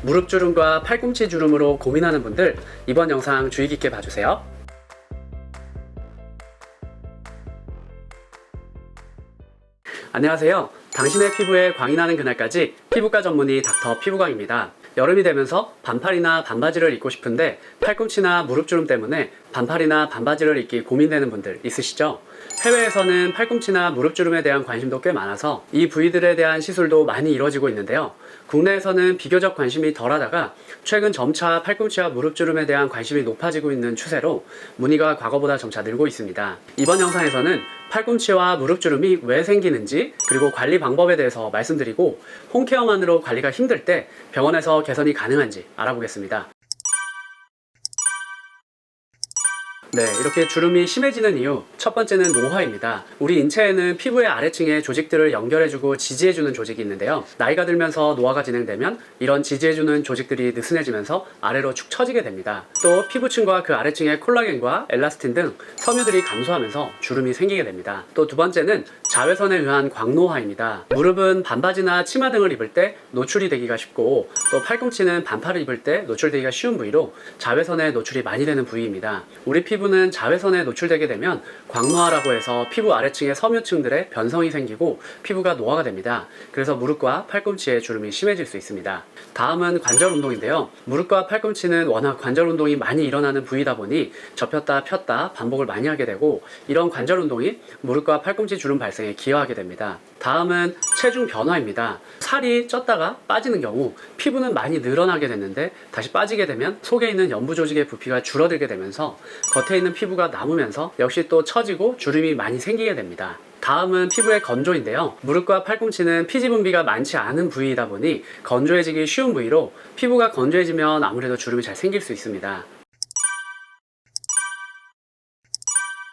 무릎 주름과 팔꿈치 주름으로 고민하는 분들, 이번 영상 주의 깊게 봐주세요. 안녕하세요. 당신의 피부에 광이 나는 그날까지 피부과 전문의 닥터 피부광입니다. 여름이 되면서 반팔이나 반바지를 입고 싶은데 팔꿈치나 무릎 주름 때문에 반팔이나 반바지를 입기 고민되는 분들 있으시죠? 해외에서는 팔꿈치나 무릎 주름에 대한 관심도 꽤 많아서 이 부위들에 대한 시술도 많이 이루어지고 있는데요. 국내에서는 비교적 관심이 덜하다가 최근 점차 팔꿈치와 무릎 주름에 대한 관심이 높아지고 있는 추세로 문의가 과거보다 점차 늘고 있습니다. 이번 영상에서는 팔꿈치와 무릎 주름이 왜 생기는지, 그리고 관리 방법에 대해서 말씀드리고 홈케어만으로 관리가 힘들 때 병원에서 개선이 가능한지 알아보겠습니다. 네, 이렇게 주름이 심해지는 이유, 첫 번째는 노화입니다. 우리 인체에는 피부의 아래층에 조직들을 연결해주고 지지해주는 조직이 있는데요. 나이가 들면서 노화가 진행되면 이런 지지해주는 조직들이 느슨해지면서 아래로 축 처지게 됩니다. 또 피부층과 그 아래층의 콜라겐과 엘라스틴 등 섬유들이 감소하면서 주름이 생기게 됩니다. 또 두 번째는 자외선에 의한 광노화입니다. 무릎은 반바지나 치마 등을 입을 때 노출이 되기가 쉽고, 또 팔꿈치는 반팔을 입을 때 노출되기가 쉬운 부위로 자외선에 노출이 많이 되는 부위입니다. 우리 피부는 자외선에 노출되게 되면 광노화라고 해서 피부 아래층의 섬유층들의 변성이 생기고 피부가 노화가 됩니다. 그래서 무릎과 팔꿈치에 주름이 심해질 수 있습니다. 다음은 관절 운동인데요. 무릎과 팔꿈치는 워낙 관절 운동이 많이 일어나는 부위다 보니 접혔다 폈다 반복을 많이 하게 되고, 이런 관절 운동이 무릎과 팔꿈치 주름 발생에 기여하게 됩니다. 다음은 체중 변화입니다. 살이 쪘다가 빠지는 경우 피부는 많이 늘어나게 됐는데 다시 빠지게 되면 속에 있는 연부 조직의 부피가 줄어들게 되면서 겉에 있는 피부가 남으면서 역시 또 처지고 주름이 많이 생기게 됩니다. 다음은 피부의 건조인데요. 무릎과 팔꿈치는 피지 분비가 많지 않은 부위이다 보니 건조해지기 쉬운 부위로 피부가 건조해지면 아무래도 주름이 잘 생길 수 있습니다.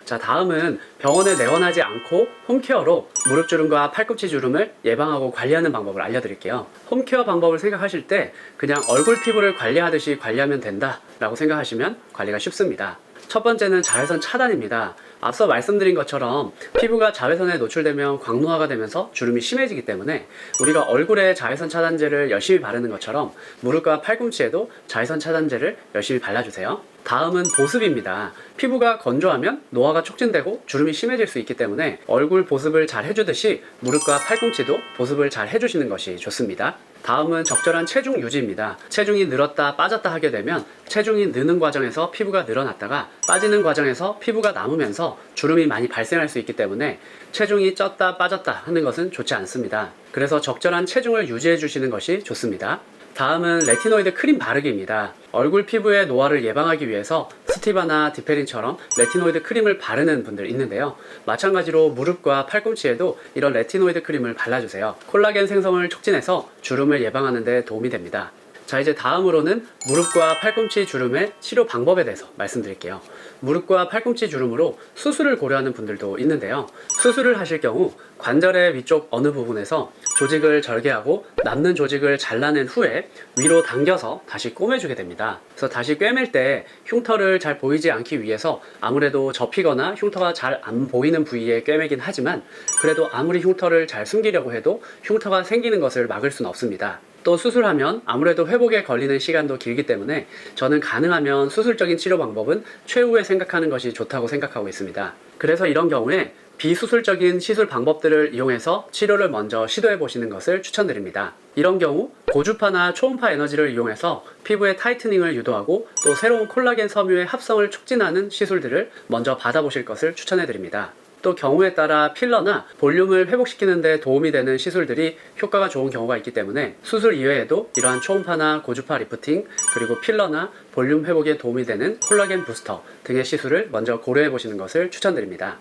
자, 다음은 병원에 내원하지 않고 홈케어로 무릎 주름과 팔꿈치 주름을 예방하고 관리하는 방법을 알려드릴게요. 홈케어 방법을 생각하실 때 그냥 얼굴 피부를 관리하듯이 관리하면 된다 라고 생각하시면 관리가 쉽습니다. 첫 번째는 자외선 차단입니다. 앞서 말씀드린 것처럼 피부가 자외선에 노출되면 광노화가 되면서 주름이 심해지기 때문에 우리가 얼굴에 자외선 차단제를 열심히 바르는 것처럼 무릎과 팔꿈치에도 자외선 차단제를 열심히 발라주세요. 다음은 보습입니다. 피부가 건조하면 노화가 촉진되고 주름이 심해질 수 있기 때문에 얼굴 보습을 잘 해주듯이 무릎과 팔꿈치도 보습을 잘 해주시는 것이 좋습니다. 다음은 적절한 체중 유지입니다. 체중이 늘었다 빠졌다 하게 되면 체중이 느는 과정에서 피부가 늘어났다가 빠지는 과정에서 피부가 남으면서 주름이 많이 발생할 수 있기 때문에 체중이 쪘다 빠졌다 하는 것은 좋지 않습니다. 그래서 적절한 체중을 유지해 주시는 것이 좋습니다. 다음은 레티노이드 크림 바르기입니다. 얼굴 피부의 노화를 예방하기 위해서 스티바나 디페린처럼 레티노이드 크림을 바르는 분들 있는데요. 마찬가지로 무릎과 팔꿈치에도 이런 레티노이드 크림을 발라주세요. 콜라겐 생성을 촉진해서 주름을 예방하는 데 도움이 됩니다. 자, 이제 다음으로는 무릎과 팔꿈치 주름의 치료 방법에 대해서 말씀드릴게요. 무릎과 팔꿈치 주름으로 수술을 고려하는 분들도 있는데요. 수술을 하실 경우 관절의 위쪽 어느 부분에서 조직을 절개하고 남는 조직을 잘라낸 후에 위로 당겨서 다시 꿰매주게 됩니다. 그래서 다시 꿰맬 때 흉터를 잘 보이지 않기 위해서 아무래도 접히거나 흉터가 잘 안 보이는 부위에 꿰매긴 하지만, 그래도 아무리 흉터를 잘 숨기려고 해도 흉터가 생기는 것을 막을 수는 없습니다. 또 수술하면 아무래도 회복에 걸리는 시간도 길기 때문에 저는 가능하면 수술적인 치료 방법은 최후에 생각하는 것이 좋다고 생각하고 있습니다. 그래서 이런 경우에 비수술적인 시술 방법들을 이용해서 치료를 먼저 시도해 보시는 것을 추천드립니다. 이런 경우 고주파나 초음파 에너지를 이용해서 피부의 타이트닝을 유도하고 또 새로운 콜라겐 섬유의 합성을 촉진하는 시술들을 먼저 받아보실 것을 추천해 드립니다. 또 경우에 따라 필러나 볼륨을 회복시키는 데 도움이 되는 시술들이 효과가 좋은 경우가 있기 때문에 수술 이외에도 이러한 초음파나 고주파 리프팅, 그리고 필러나 볼륨 회복에 도움이 되는 콜라겐 부스터 등의 시술을 먼저 고려해 보시는 것을 추천드립니다.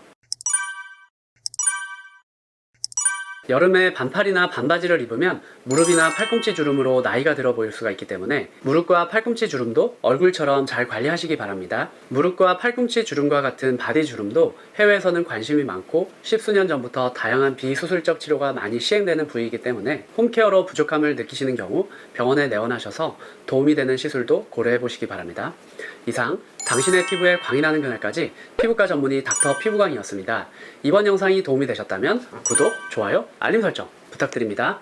여름에 반팔이나 반바지를 입으면 무릎이나 팔꿈치 주름으로 나이가 들어 보일 수가 있기 때문에 무릎과 팔꿈치 주름도 얼굴처럼 잘 관리하시기 바랍니다. 무릎과 팔꿈치 주름과 같은 바디 주름도 해외에서는 관심이 많고 십수년 전부터 다양한 비수술적 치료가 많이 시행되는 부위이기 때문에 홈케어로 부족함을 느끼시는 경우 병원에 내원하셔서 도움이 되는 시술도 고려해 보시기 바랍니다. 이상 당신의 피부에 광이 나는 그날까지 피부과 전문의 닥터 피부광이었습니다. 이번 영상이 도움이 되셨다면 구독, 좋아요, 알림 설정 부탁드립니다.